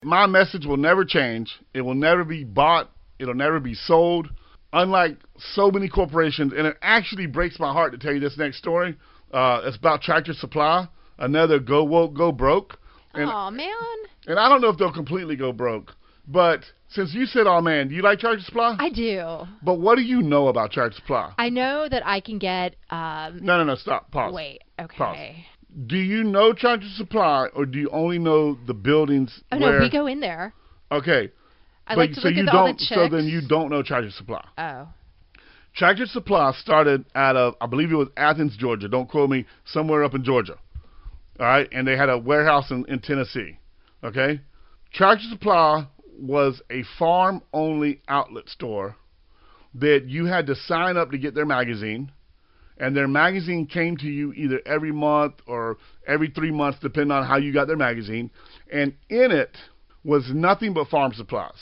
my message will never change. It will never be bought. It'll never be sold. Unlike so many corporations, and it actually breaks my heart to tell you this next story. It's about Tractor Supply, another go woke, go broke. Oh, man. And I don't know if they'll completely go broke, but since you said, oh, man, do you like Tractor Supply? I do. But what do you know about Tractor Supply? I know that I can get... No, stop. Pause. Wait, okay. Pause. Do you know Tractor Supply, or do you only know the buildings no, we go in there. Okay. I like to look at all the chicks. So then you don't know Tractor Supply. Oh. Tractor Supply started out of, I believe it was Athens, Georgia. Don't quote me. Somewhere up in Georgia. All right? And they had a warehouse in Tennessee. Okay? Tractor Supply was a farm-only outlet store that you had to sign up to get their magazine. And their magazine came to you either every month or every 3 months, depending on how you got their magazine. And in it was nothing but farm supplies.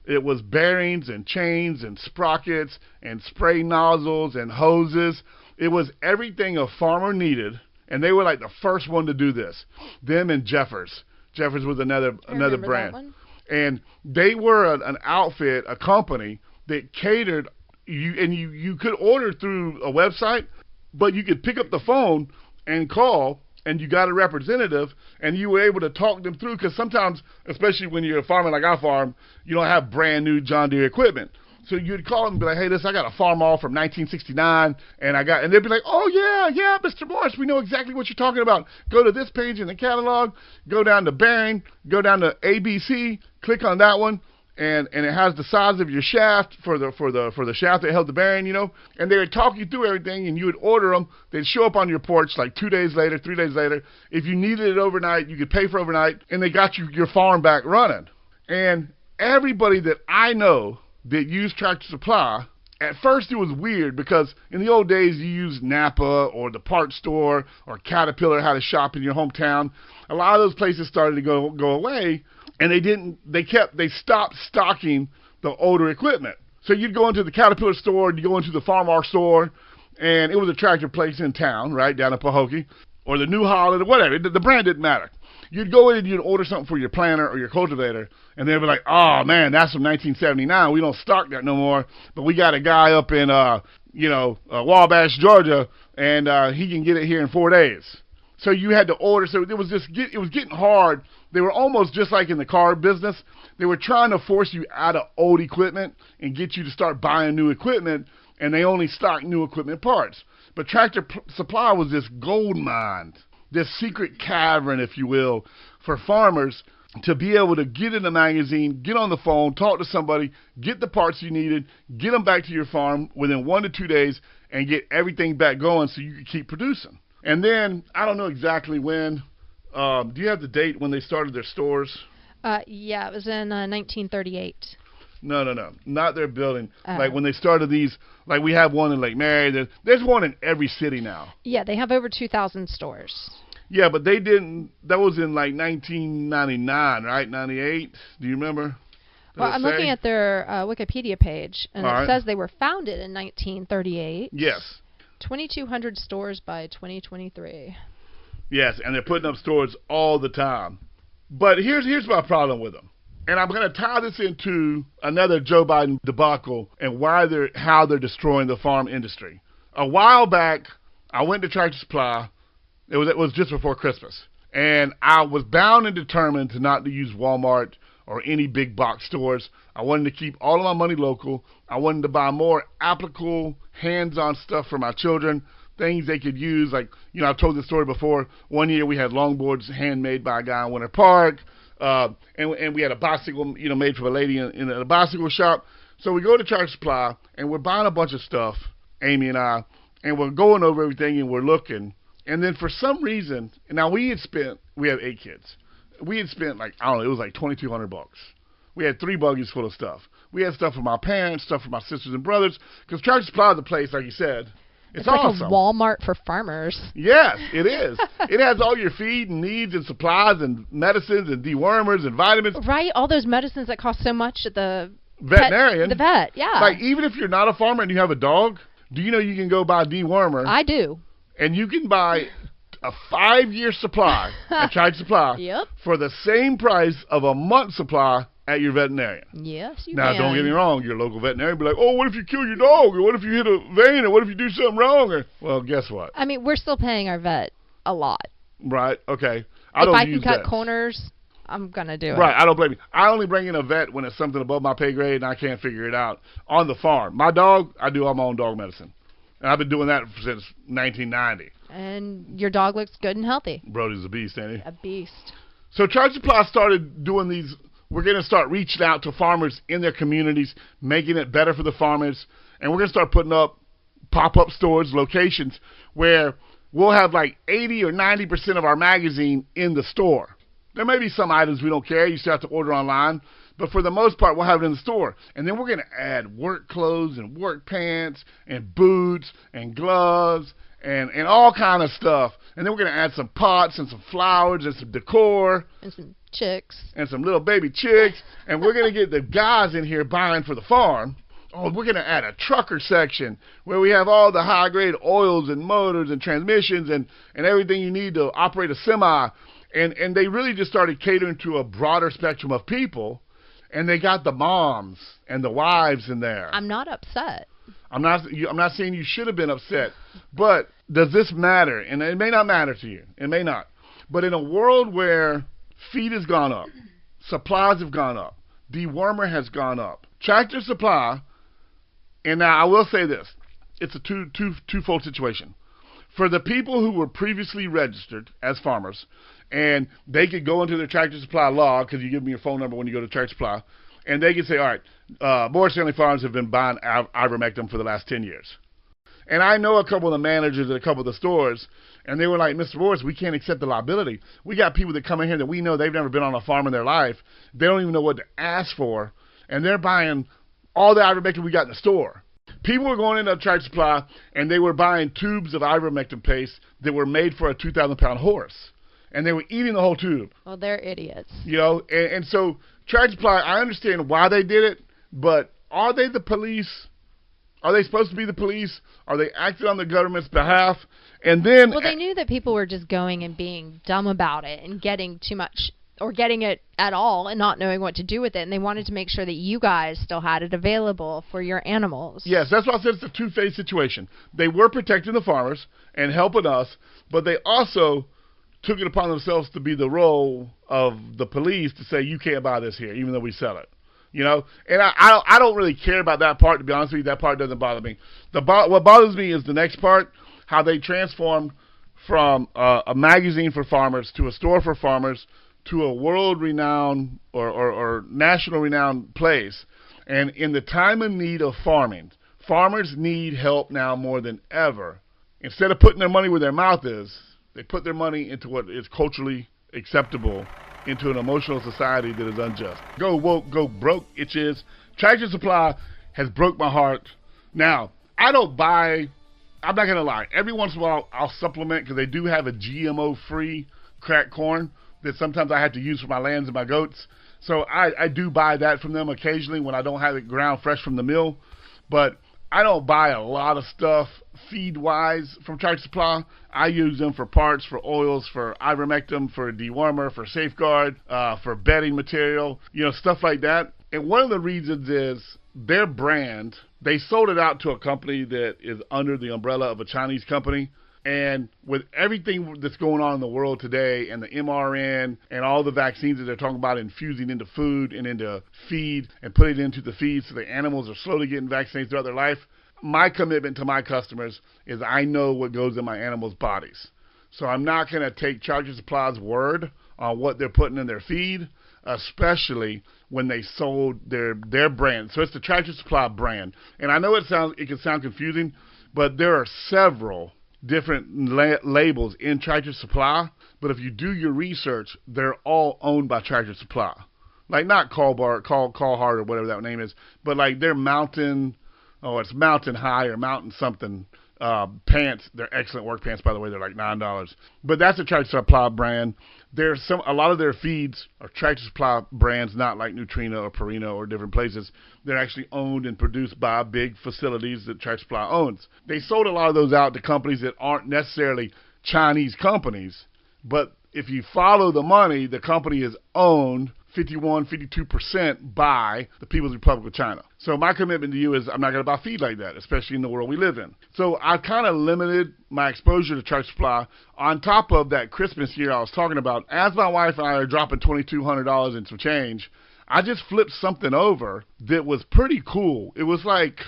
It was bearings and chains and sprockets and spray nozzles and hoses. It was everything a farmer needed. And they were like the first one to do this. Them and Jeffers. Jeffers was another brand. And they were an outfit, a company that catered you, and you could order through a website, but you could pick up the phone and call, and you got a representative, and you were able to talk them through, because sometimes, especially when you're a farmer like I farm, you don't have brand new John Deere equipment. So you'd call them and be like, hey, listen, I got a farm all from 1969, and they'd be like, oh, yeah, Mr. Morris, we know exactly what you're talking about. Go to this page in the catalog, go down to bearing, go down to ABC, click on that one, and it has the size of your shaft for the shaft that held the bearing, and they would talk you through everything, and you would order them. They'd show up on your porch like 2 days later, 3 days later. If you needed it overnight, you could pay for overnight, and they got your farm back running. And everybody that I know that used Tractor Supply, at first it was weird, because in the old days you used Napa or the parts store or Caterpillar had a shop in your hometown. A lot of those places started to go away. And they stopped stocking the older equipment. So you'd go into the Caterpillar store, and you go into the Farmar store, and it was a tractor place in town, right, down in Pahokee, or the New Holland, or whatever. The brand didn't matter. You'd go in and you'd order something for your planter or your cultivator, and they'd be like, oh, man, that's from 1979. We don't stock that no more, but we got a guy up in, Wabash, Georgia, and he can get it here in 4 days. So you had to order. So it was getting hard. They were almost just like in the car business. They were trying to force you out of old equipment and get you to start buying new equipment, and they only stocked new equipment parts. But Tractor Supply was this gold mine, this secret cavern, if you will, for farmers to be able to get in the magazine, get on the phone, talk to somebody, get the parts you needed, get them back to your farm within 1 to 2 days, and get everything back going so you could keep producing. And then, I don't know exactly when. Do you have the date when they started their stores? Yeah, it was in 1938. No. Not their building. Like when they started these, like we have one in Lake Mary. There's one in every city now. Yeah, they have over 2,000 stores. Yeah, but they didn't, that was in like 1999, right? 98? Do you remember? Well, I'm looking at their Wikipedia page, and it says they were founded in 1938. Yes. 2,200 stores by 2023. Yes, and they're putting up stores all the time. But here's my problem with them. And I'm going to tie this into another Joe Biden debacle and how they're destroying the farm industry. A while back, I went to Tractor Supply. It was just before Christmas. And I was bound and determined to not to use Walmart or any big box stores. I wanted to keep all of my money local. I wanted to buy more applicable, hands-on stuff for my children, things they could use. Like, I've told this story before. One year we had longboards handmade by a guy in Winter Park, and we had a bicycle, made for a lady in a bicycle shop. So we go to Tractor Supply, and we're buying a bunch of stuff, Amy and I, and we're going over everything, and we're looking. And then for some reason, now we have 8 kids. We had spent it was like $2,200. We had 3 buggies full of stuff. We had stuff for my parents, stuff for my sisters and brothers, because Tractor Supply is the place, like you said. It's like awesome. A Walmart for farmers. Yes, it is. It has all your feed and needs and supplies and medicines and dewormers and vitamins. Right, all those medicines that cost so much at the veterinarian. The vet, yeah. Like, even if you're not a farmer and you have a dog, do you know you can go buy dewormer? I do. And you can buy a 5-year supply at Tractor Supply Yep. for the same price of a month's supply at your veterinarian. Yes, you Now, can. don't get me wrong. Your local veterinarian be like, oh, what if you kill your dog? Or what if you hit a vein? Or what if you do something wrong? Or, well, guess what? I mean, we're still paying our vet a lot. Right, okay. If I can cut corners, I'm going to do it. Right, I don't blame you. I only bring in a vet when it's something above my pay grade and I can't figure it out. On the farm, my dog, I do all my own dog medicine. And I've been doing that since 1990. And your dog looks good and healthy. Brody's a beast, ain't he? A beast. So Tractor Supply started doing these. We're going to start reaching out to farmers in their communities, making it better for the farmers. And we're going to start putting up pop-up stores, locations, where we'll have like 80 or 90% of our magazine in the store. There may be some items we don't carry. You still have to order online. But for the most part, we'll have it in the store. And then we're going to add work clothes and work pants and boots and gloves and all kind of stuff. And then we're going to add some pots and some flowers and some decor. And some chicks. And some little baby chicks. And we're going to get the guys in here buying for the farm. Oh, we're going to add a trucker section where we have all the high-grade oils and motors and transmissions and everything you need to operate a semi. And they really just started catering to a broader spectrum of people. And they got the moms and the wives in there. I'm not upset. I'm not saying you should have been upset. But does this matter? And it may not matter to you. It may not. But in a world where feed has gone up, supplies have gone up, dewormer has gone up, Tractor Supply, and now I will say this, it's a twofold situation. For the people who were previously registered as farmers, and they could go into their Tractor Supply log, because you give them your phone number when you go to Tractor Supply, and they could say, all right, Morris Stanley Farms have been buying ivermectin for the last 10 years. And I know a couple of the managers at a couple of the stores, and they were like, Mr. Morris, we can't accept the liability. We got people that come in here that we know they've never been on a farm in their life. They don't even know what to ask for, and they're buying all the ivermectin we got in the store. People were going into Tractor Supply, and they were buying tubes of ivermectin paste that were made for a 2,000-pound horse. And they were eating the whole tube. Well, they're idiots. You know, and so Tractor Supply, I understand why they did it, but are they the police? Are they supposed to be the police? Are they acting on the government's behalf? And then... Well, they knew that people were just going and being dumb about it and getting too much, or getting it at all and not knowing what to do with it. And they wanted to make sure that you guys still had it available for your animals. Yes, that's why I said it's a two-phase situation. They were protecting the farmers and helping us, but they also took it upon themselves to be the role of the police to say, you can't buy this here, even though we sell it. You know, and I don't really care about that part, to be honest with you. That part doesn't bother me. What bothers me is the next part, how they transformed from a magazine for farmers to a store for farmers to a world-renowned or national-renowned place. And in the time of need of farming, farmers need help now more than ever. Instead of putting their money where their mouth is, they put their money into what is culturally acceptable, into an emotional society that is unjust. Go woke, go broke, itches. Tractor Supply has broke my heart. Now, I'm not going to lie. Every once in a while, I'll supplement, because they do have a GMO-free cracked corn that sometimes I have to use for my lambs and my goats. So I do buy that from them occasionally when I don't have it ground fresh from the mill. But I don't buy a lot of stuff feed-wise from Tractor Supply. I use them for parts, for oils, for ivermectin, for dewormer, for safeguard, for bedding material, stuff like that. And one of the reasons is their brand, they sold it out to a company that is under the umbrella of a Chinese company. And with everything that's going on in the world today and the mRNA and all the vaccines that they're talking about infusing into food and into feed and putting it into the feed so the animals are slowly getting vaccinated throughout their life, my commitment to my customers is I know what goes in my animals' bodies. So I'm not going to take Tractor Supply's word on what they're putting in their feed, especially when they sold their brand. So it's the Tractor Supply brand. And I know it can sound confusing, but there are several different labels in Tractor Supply, but if you do your research, they're all owned by Tractor Supply. Like not Call Hard or whatever that name is, but like they're Mountain High or Mountain something pants. They're excellent work pants, by the way. They're like $9. But that's a Tractor Supply brand. There's a lot of their feeds are Tractor Supply brands, not like Nutrina or Purina or different places. They're actually owned and produced by big facilities that Tractor Supply owns. They sold a lot of those out to companies that aren't necessarily Chinese companies, but if you follow the money, the company is owned 52% by the People's Republic of China. So my commitment to you is I'm not going to buy feed like that, especially in the world we live in. So I kind of limited my exposure to Tractor Supply. On top of that Christmas year I was talking about, as my wife and I are dropping $2,200 in some change, I just flipped something over that was pretty cool. It was like,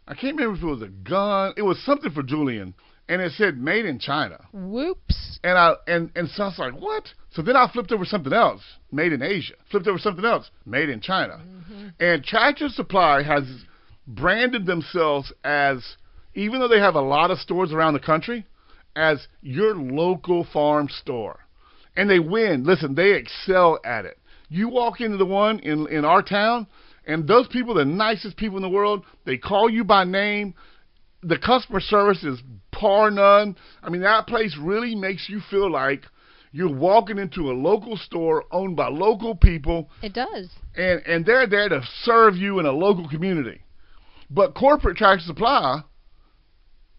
I can't remember if it was a gun. It was something for Julian. And it said made in China. Whoops. And so I was like, what? So then I flipped over something else, made in Asia. Flipped over something else, made in China. Mm-hmm. And Tractor Supply has branded themselves as, even though they have a lot of stores around the country, as your local farm store. And they win. Listen, they excel at it. You walk into the one in our town, and those people, the nicest people in the world, they call you by name. The customer service is par none. I mean, that place really makes you feel like you're walking into a local store owned by local people. It does. And they're there to serve you in a local community. But corporate Tractor Supply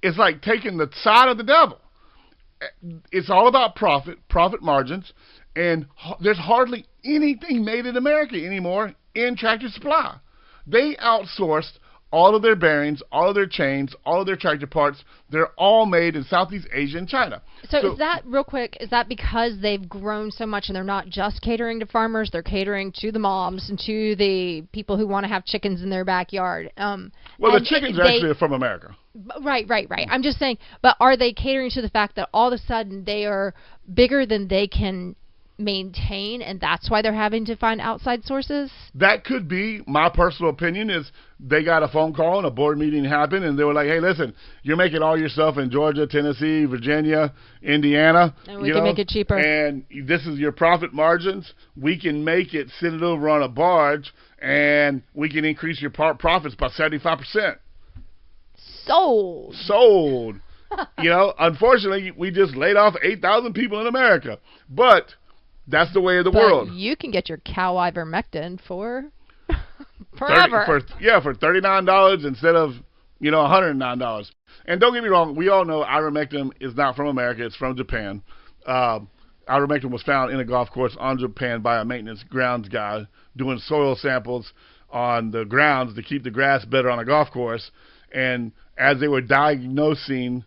is like taking the side of the devil. It's all about profit margins, and there's hardly anything made in America anymore in Tractor Supply. They outsourced all of their bearings, all of their chains, all of their tractor parts. They're all made in Southeast Asia and China. So is that, real quick, is that because they've grown so much and they're not just catering to farmers, they're catering to the moms and to the people who want to have chickens in their backyard? Well, the chickens actually are from America. Right. I'm just saying, but are they catering to the fact that all of a sudden they are bigger than they can maintain, and that's why they're having to find outside sources? That could be. My personal opinion is they got a phone call and a board meeting happened, and they were like, hey, listen, you're making all your stuff in Georgia, Tennessee, Virginia, Indiana, and we can make it cheaper, and this is your profit margins. We can make it, send it over on a barge, and we can increase your profits by 75%. Sold. Unfortunately, we just laid off 8,000 people in America, but that's the way of the world. You can get your cow ivermectin for forever. For $39 instead of $109. And don't get me wrong, we all know ivermectin is not from America; it's from Japan. Ivermectin was found in a golf course on Japan by a maintenance grounds guy doing soil samples on the grounds to keep the grass better on a golf course. And as they were diagnosing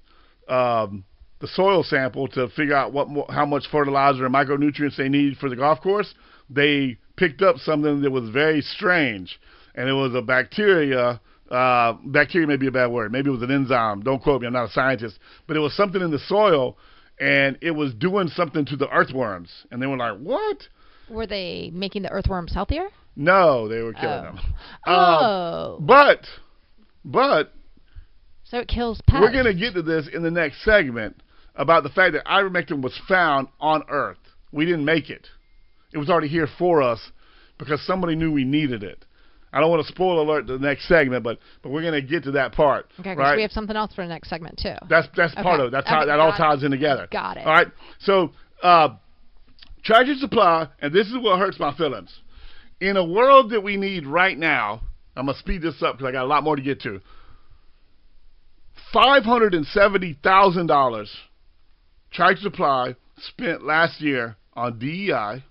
the soil sample to figure out how much fertilizer and micronutrients they needed for the golf course, they picked up something that was very strange, and it was a bacteria. Bacteria may be a bad word. Maybe it was an enzyme. Don't quote me. I'm not a scientist. But it was something in the soil, and it was doing something to the earthworms. And they were like, what? Were they making the earthworms healthier? No, they were killing them. But so it kills pests. We're going to get to this in the next segment about the fact that ivermectin was found on Earth. We didn't make it. It was already here for us because somebody knew we needed it. I don't want to spoil alert the next segment, but we're going to get to that part. Okay, because right? we have something else for the next segment too. That's part of it. That's how that all ties in together. Got it. All right. So Tractor Supply, and this is what hurts my feelings. In a world that we need right now, I'm going to speed this up because I got a lot more to get to. $570,000 Tractor Supply spent last year on DEI,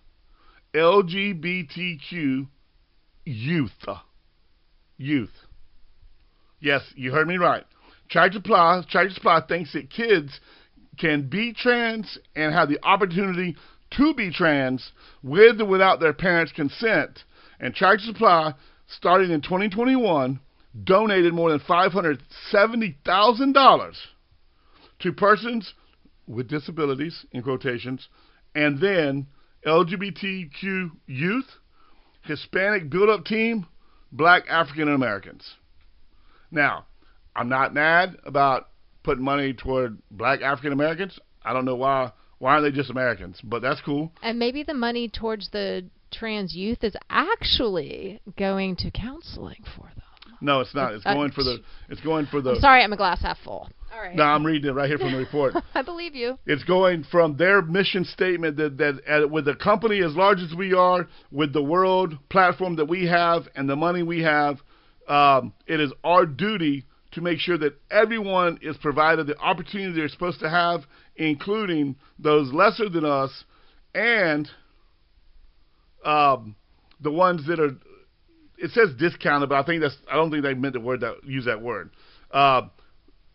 LGBTQ youth. Yes, you heard me right. Tractor Supply thinks that kids can be trans and have the opportunity to be trans with or without their parents' consent. And Tractor Supply, starting in 2021, donated more than $570,000 to persons with disabilities, in quotations, and then LGBTQ youth, Hispanic build-up team, Black African Americans. Now, I'm not mad about putting money toward Black African Americans. I don't know why aren't they just Americans, but that's cool. And maybe the money towards the trans youth is actually going to counseling for them. No, it's not. It's going for the. I'm sorry, I'm a glass half full. All right. No, I'm reading it right here from the report. I believe you. It's going from their mission statement that with a company as large as we are, with the world platform that we have and the money we have, it is our duty to make sure that everyone is provided the opportunity they're supposed to have, including those lesser than us and the ones that are, it says discounted, but I don't think they meant use that word.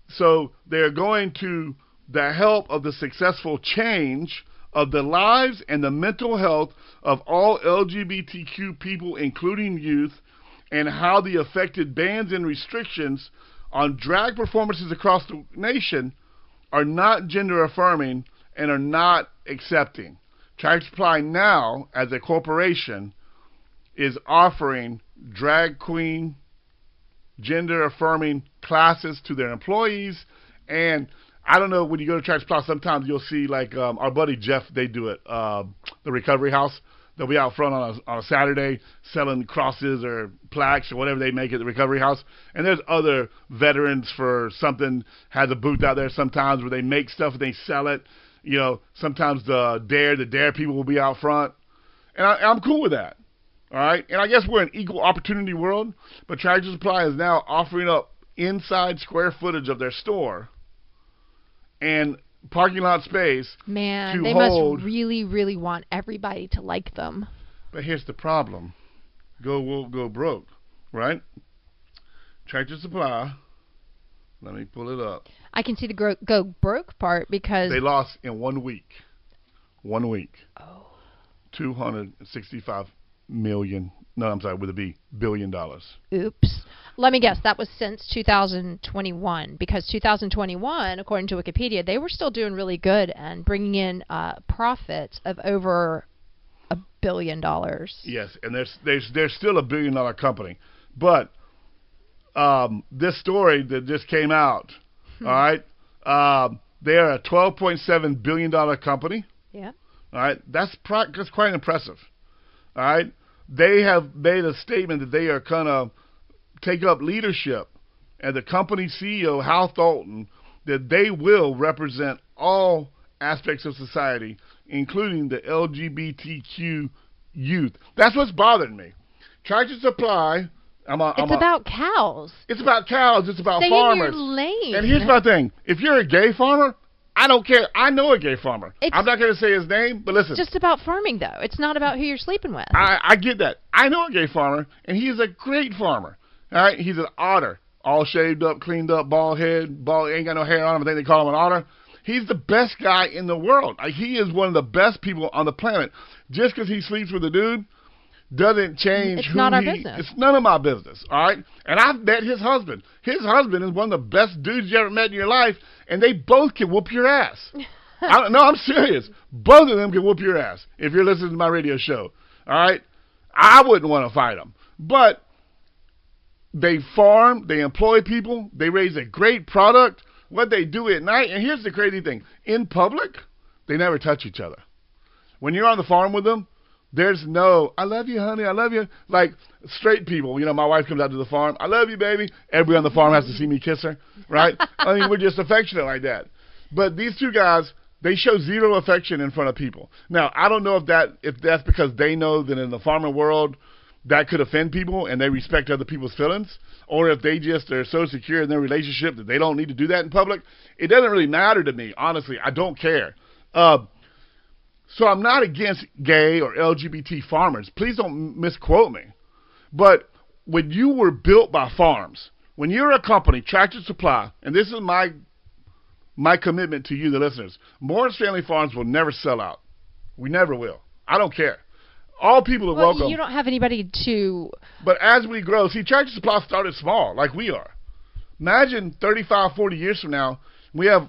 So they're going to the help of the successful change of the lives and the mental health of all LGBTQ people, including youth, and how the affected bans and restrictions on drag performances across the nation are not gender affirming and are not accepting. Tractor Supply now, as a corporation, is offering drag queen, gender affirming classes to their employees. And I don't know, when you go to Tractor Supply, sometimes you'll see, like our buddy Jeff, they do it, the Recovery House. They'll be out front on a Saturday selling crosses or plaques or whatever they make at the Recovery House. And there's other veterans for something, has a booth out there sometimes where they make stuff and they sell it. You know, sometimes the Dare people will be out front. And I'm cool with that. All right? And I guess we're an equal opportunity world, but Tractor Supply is now offering up inside square footage of their store and parking lot space. Man, they must really, really want everybody to like them. But here's the problem. Go broke, right? Tractor Supply, let me pull it up. I can see the go broke part because they lost in 1 week. 1 week. Oh. $265 million. No, I'm sorry, with a B, $1 billion. Oops. Let me guess. That was since 2021, because 2021, according to Wikipedia, they were still doing really good and bringing in profits of over $1 billion. Yes, and they're still a $1 billion company. But this story that just came out, all right, they are a $12.7 billion company. Yeah. All right, that's quite impressive. All right, they have made a statement that they are going to take up leadership, and the company CEO, Hal Thornton, that they will represent all aspects of society, including the LGBTQ youth. That's what's bothering me. Tractor Supply. It's about cows. It's about cows. It's about Stay farmers. in your lane. And here's my thing. If you're a gay farmer, I don't care. I know a gay farmer. I'm not going to say his name, but listen. It's just about farming, though. It's not about who you're sleeping with. I get that. I know a gay farmer, and he is a great farmer. All right? He's an otter, all shaved up, cleaned up, bald head, ain't got no hair on him. I think they call him an otter. He's the best guy in the world. He is one of the best people on the planet. Just because he sleeps with a dude doesn't change it's not our business. It's none of my business, all right? And I've met his husband. His husband is one of the best dudes you ever met in your life, and they both can whoop your ass. No, I'm serious. Both of them can whoop your ass if you're listening to my radio show, all right? I wouldn't want to fight them. But they farm, they employ people, they raise a great product. What they do at night, and here's the crazy thing, in public, they never touch each other. When you're on the farm with them, there's no, I love you, honey, I love you. Like straight people, my wife comes out to the farm, I love you, baby. Everybody on the farm has to see me kiss her, right? I mean, we're just affectionate like that. But these two guys, they show zero affection in front of people. Now, I don't know if that's because they know that in the farming world, that could offend people and they respect other people's feelings, or if they just are so secure in their relationship that they don't need to do that in public. It doesn't really matter to me, honestly. I don't care. So I'm not against gay or LGBT farmers. Please don't misquote me. But when you were built by farms, when you're a company, Tractor Supply, and this is my commitment to you, the listeners, Morris Family Farms will never sell out. We never will. I don't care. All people are welcome. You don't have anybody to... But as we grow, see, Tractor Supply started small, like we are. Imagine 35, 40 years from now, we have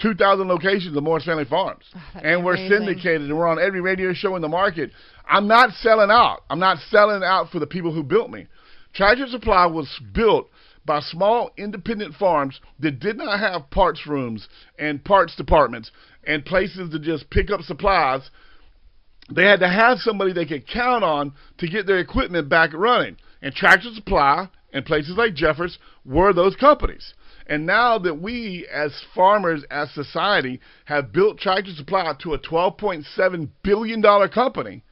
2,000 locations of Morris Family Farms. And we're syndicated, and we're on every radio show in the market. I'm not selling out. I'm not selling out for the people who built me. Tractor Supply was built by small independent farms that did not have parts rooms and parts departments and places to just pick up supplies. They had to have somebody they could count on to get their equipment back running. And Tractor Supply and places like Jeffers were those companies. And now that we, as farmers, as society, have built Tractor Supply to a $12.7 billion company,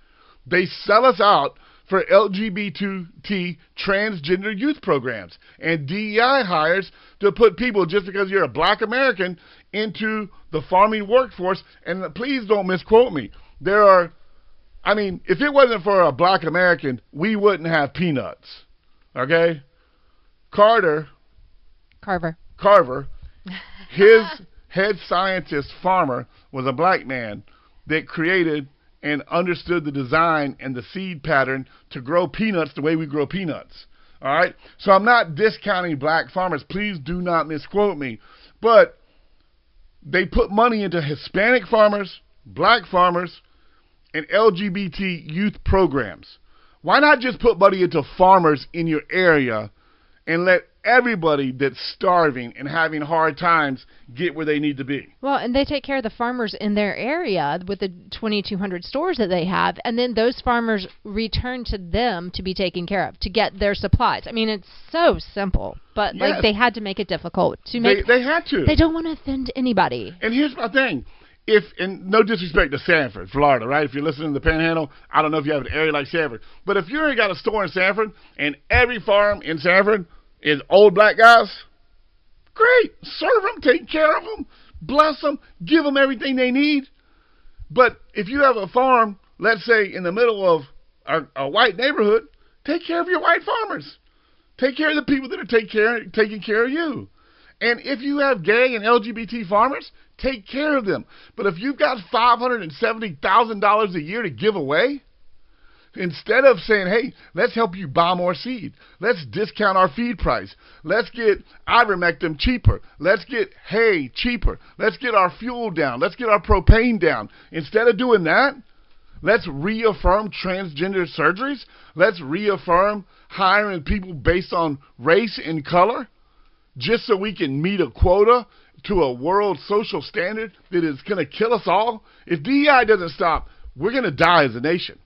they sell us out for LGBT transgender youth programs and DEI hires to put people, just because you're a black American, into the farming workforce. And please don't misquote me. If it wasn't for a black American, we wouldn't have peanuts. Okay? Carver, his head scientist farmer was a black man that created and understood the design and the seed pattern to grow peanuts the way we grow peanuts. All right? So I'm not discounting black farmers. Please do not misquote me. But they put money into Hispanic farmers, black farmers, and LGBT youth programs. Why not just put money into farmers in your area and let everybody that's starving and having hard times get where they need to be? Well, and they take care of the farmers in their area with the 2,200 stores that they have, and then those farmers return to them to be taken care of, to get their supplies. I mean, it's so simple, but Yes. they had to make it difficult to make. They had to. They don't want to offend anybody. And here's my thing. And no disrespect to Sanford, Florida, right? If you're listening to the Panhandle, I don't know if you have an area like Sanford. But if you already got a store in Sanford and every farm in Sanford is old black guys, great. Serve them, take care of them, bless them, give them everything they need. But if you have a farm, let's say in the middle of a white neighborhood, take care of your white farmers. Take care of the people that are taking care of you. And if you have gay and LGBT farmers, take care of them. But if you've got $570,000 a year to give away, instead of saying, hey, let's help you buy more seed, let's discount our feed price, let's get ivermectin cheaper, let's get hay cheaper, let's get our fuel down, let's get our propane down. Instead of doing that, let's reaffirm transgender surgeries. Let's reaffirm hiring people based on race and color, just so we can meet a quota to a world social standard that is going to kill us all. If DEI doesn't stop, we're going to die as a nation.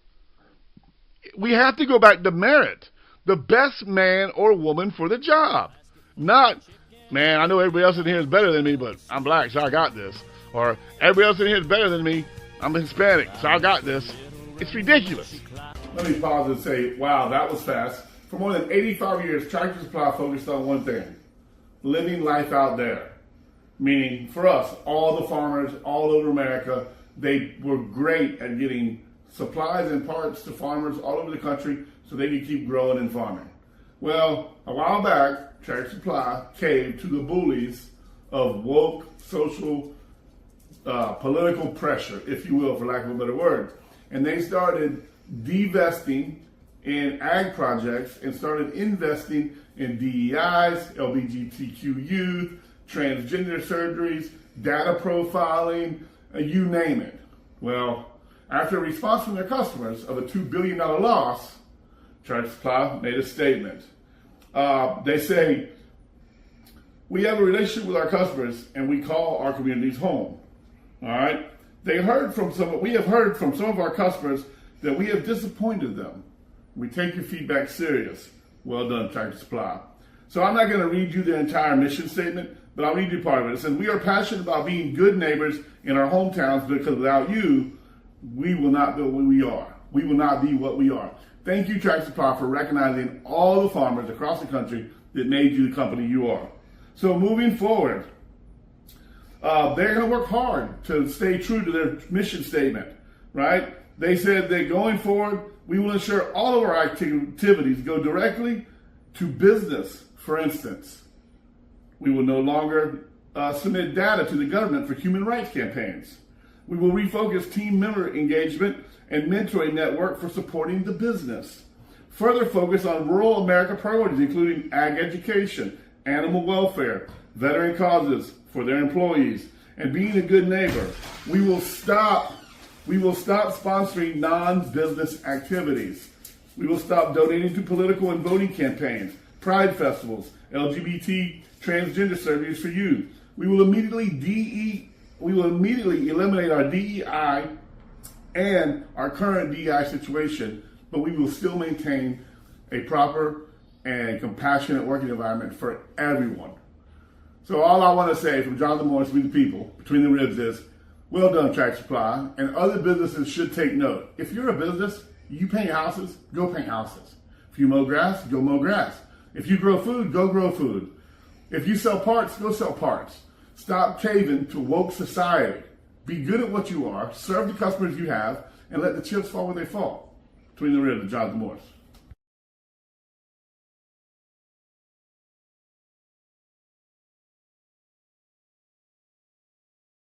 We have to go back to merit. The best man or woman for the job. Not, man, I know everybody else in here is better than me, but I'm black, so I got this. Or everybody else in here is better than me, I'm Hispanic, so I got this. It's ridiculous. Let me pause and say, wow, that was fast. For more than 85 years, Tractor Supply focused on one thing: living life out there. Meaning, for us, all the farmers all over America, they were great at getting supplies and parts to farmers all over the country so they could keep growing and farming. Well, a while back, Tractor Supply caved to the bullies of woke, social, political pressure, if you will, for lack of a better word. And they started divesting in ag projects and started investing in DEIs, LGBTQ youth, transgender surgeries, data profiling, you name it. Well, after a response from their customers of a $2 billion loss, Tractor Supply made a statement. They say, we have a relationship with our customers and we call our communities home. All right? We have heard from some of our customers that we have disappointed them. We take your feedback serious. Well done, Tractor Supply. So I'm not going to read you the entire mission statement, but I'll read you part of it. It says, we are passionate about being good neighbors in our hometowns because without you, we will not be what we are. We will not be what we are. Thank you, Tractor Supply, for recognizing all the farmers across the country that made you the company you are. So moving forward, they're going to work hard to stay true to their mission statement, right? They said that going forward, we will ensure all of our activities go directly to business. For instance, we will no longer submit data to the government for human rights campaigns. We will refocus team member engagement and mentoring network for supporting the business. Further focus on rural America priorities, including ag education, animal welfare, veteran causes for their employees, and being a good neighbor. We will stop sponsoring non-business activities. We will stop donating to political and voting campaigns, pride festivals, LGBT transgender surgeries for youth. We will immediately eliminate our DEI and our current DEI situation, but we will still maintain a proper and compassionate working environment for everyone. So all I want to say from Jonathan Morris, We the People, Between the Ribs is, well done, Tractor Supply, and other businesses should take note. If you're a business, You paint houses, go paint houses. If you mow grass, go mow grass. If you grow food, go grow food. If you sell parts, go sell parts. Stop caving to woke society. Be good at what you are, serve the customers you have, and let the chips fall where they fall. Between the Red and Jonathan Morris.